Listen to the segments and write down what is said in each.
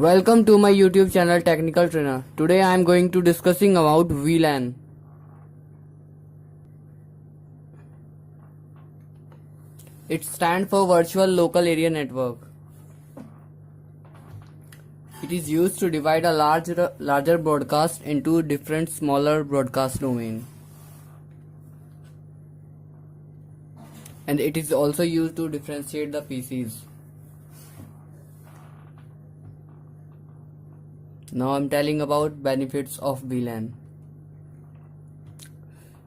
Welcome to my YouTube channel Technical Trainer. Today I am going to discussing about Vlan. It stands for Virtual Local Area Network. It is used to divide a larger broadcast into different smaller broadcast domain. And it is also used to differentiate the PCs. Now I am telling about benefits of Vlan.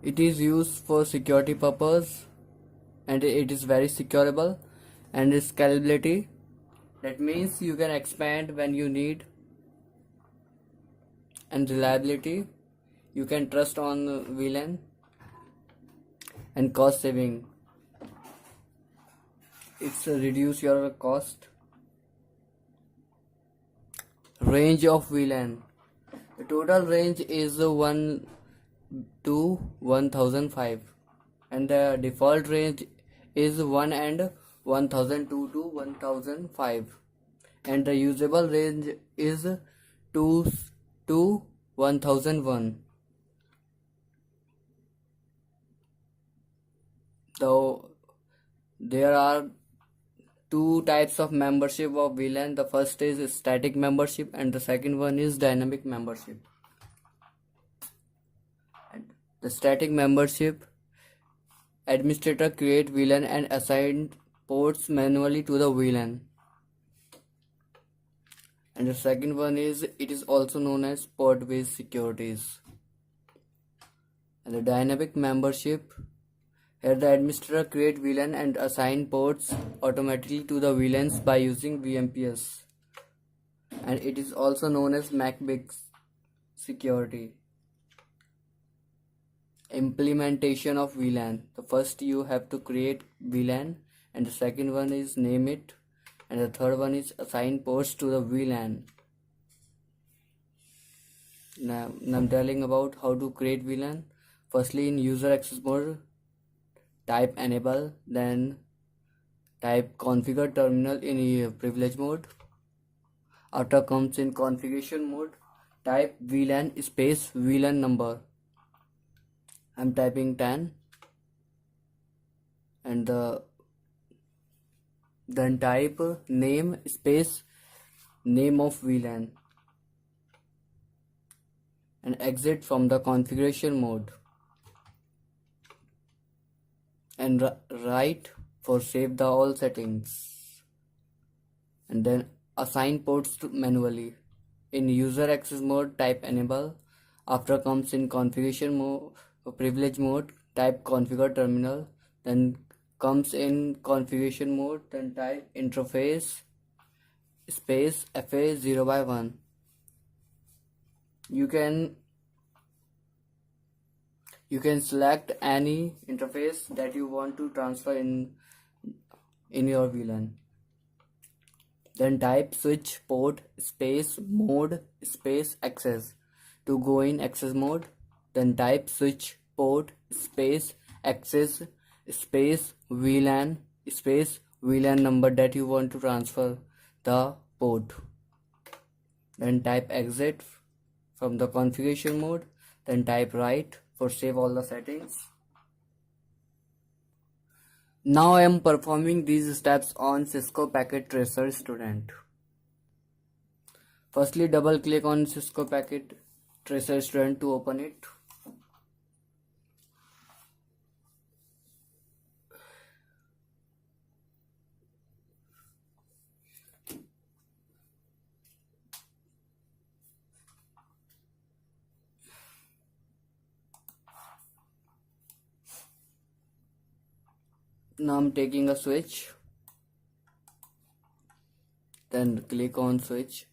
It is used for security purpose and it is very secureable and scalability. That means you can expand when you need, and reliability. You can trust on VLAN, and cost saving. It's reduce your cost. Range of VLAN. The total range is 1 to 1005 and the default range is 1 and 1002 to 1005 and the usable range is 2 to 1001. So there are two types of membership of VLAN. The first is static membership and the second one is dynamic membership. And the static membership, administrator create VLAN and assign ports manually to the VLAN. And the second one is, it is also known as port-based securities. And the dynamic membership, here the administrator create VLAN and assign ports automatically to the VLANs by using VMPS. And it is also known as MAC-based security. Implementation of VLAN. The first you have to create VLAN and the second one is name it and the third one is assign ports to the VLAN. Now I'm telling about how to create VLAN. Firstly, in user access mode, type enable, then type configure terminal in privilege mode. After comes in configuration mode, type VLAN space VLAN number. I'm typing 10 and then type name space name of VLAN and exit from the configuration mode and write for save the all settings and then assign ports manually. In user access mode, type enable. After comes in configuration mode, privilege mode, type configure terminal. Then comes in configuration mode, then type interface space FA 0x1. You can select any interface that you want to transfer in your VLAN. Then type switch port space mode space access to go in access mode. Then type switch port space access space VLAN space VLAN number that you want to transfer the port. Then type exit from the configuration mode. Then type write for save all the settings. Now I am performing these steps on Cisco Packet Tracer Student. Firstly, double click on Cisco Packet Tracer Student to open it. Now I'm taking a switch, then click on switch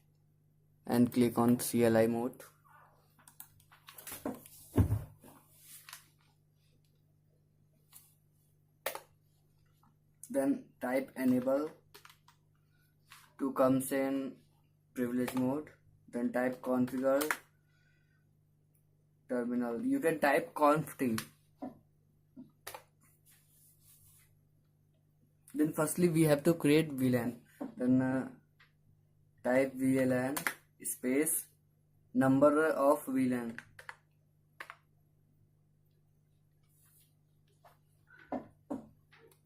and click on CLI mode. Then type enable to comes in privilege mode. Then type configure terminal. You can type conft. Then firstly we have to create VLAN. Then type VLAN space number of VLAN.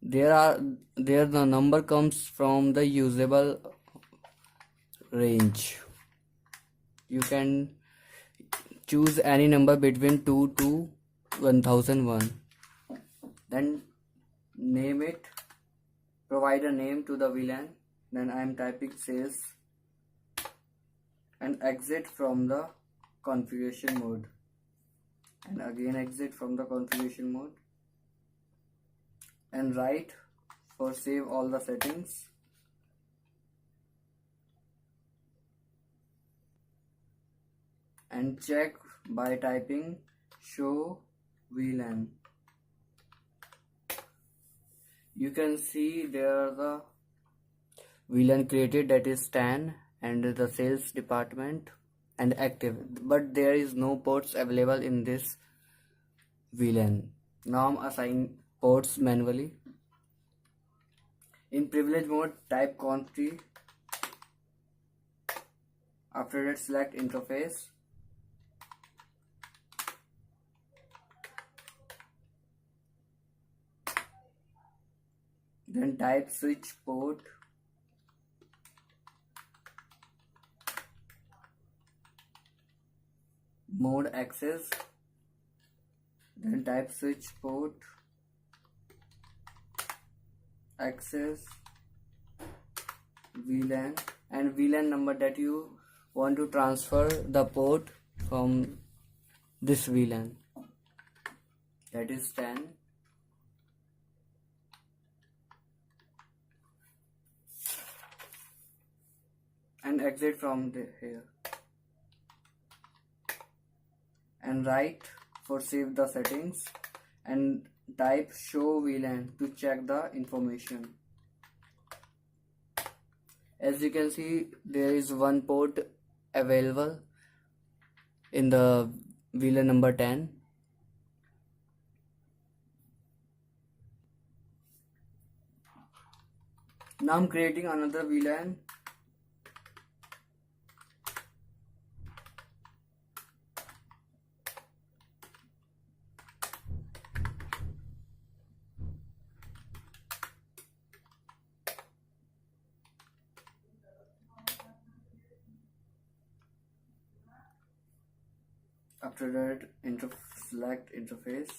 There the number comes from the usable range. You can choose any number between 2 to 1001. Then name it, provide a name to the VLAN. Then I am typing sales and exit from the configuration mode, and again exit from the configuration mode, and write for save all the settings. And check by typing show VLAN. You can see there are the VLAN created, that is 10, and the sales department, and active, but there is no ports available in this VLAN. Now I'm assigning ports manually. In privilege mode, type const. After that, select interface. Then type switch port. Mode access. Then type switch port access VLAN, and VLAN number that you want to transfer the port from this VLAN, that is 10. And exit from here, and write for save the settings, and type show VLAN to check the information. As you can see, there is one port available in the VLAN number 10. Now I'm creating another VLAN. After that, select interface.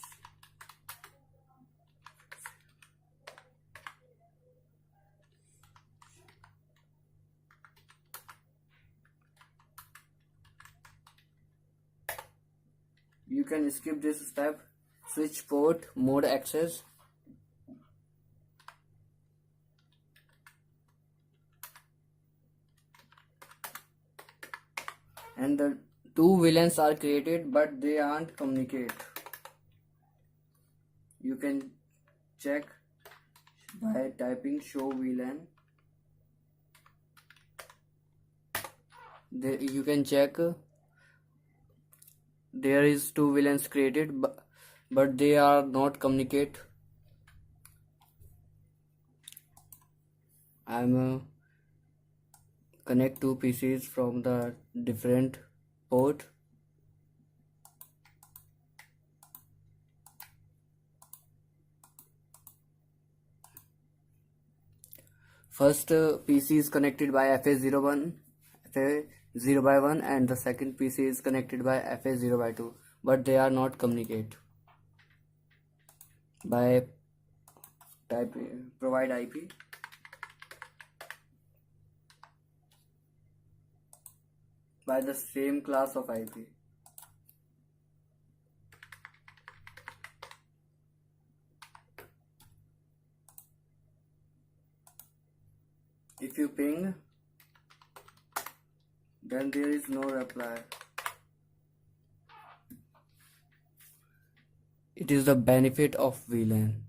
You can skip this step. Switch port mode access. And the two VLANs are created, but they aren't communicate. You can check by typing show VLAN. You can check there is two VLANs created, but they are not communicate. I'm connect two PCs from the different port. First PC is connected by FA0 by 1, and the second PC is connected by FA0 by 2, but they are not communicate. By type provide IP. By the same class of IP. If you ping, then there is no reply. It is the benefit of VLAN.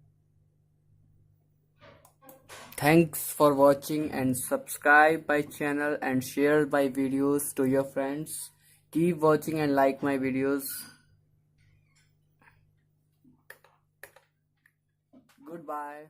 Thanks for watching, and subscribe my channel and share my videos to your friends. Keep watching and like my videos. Goodbye.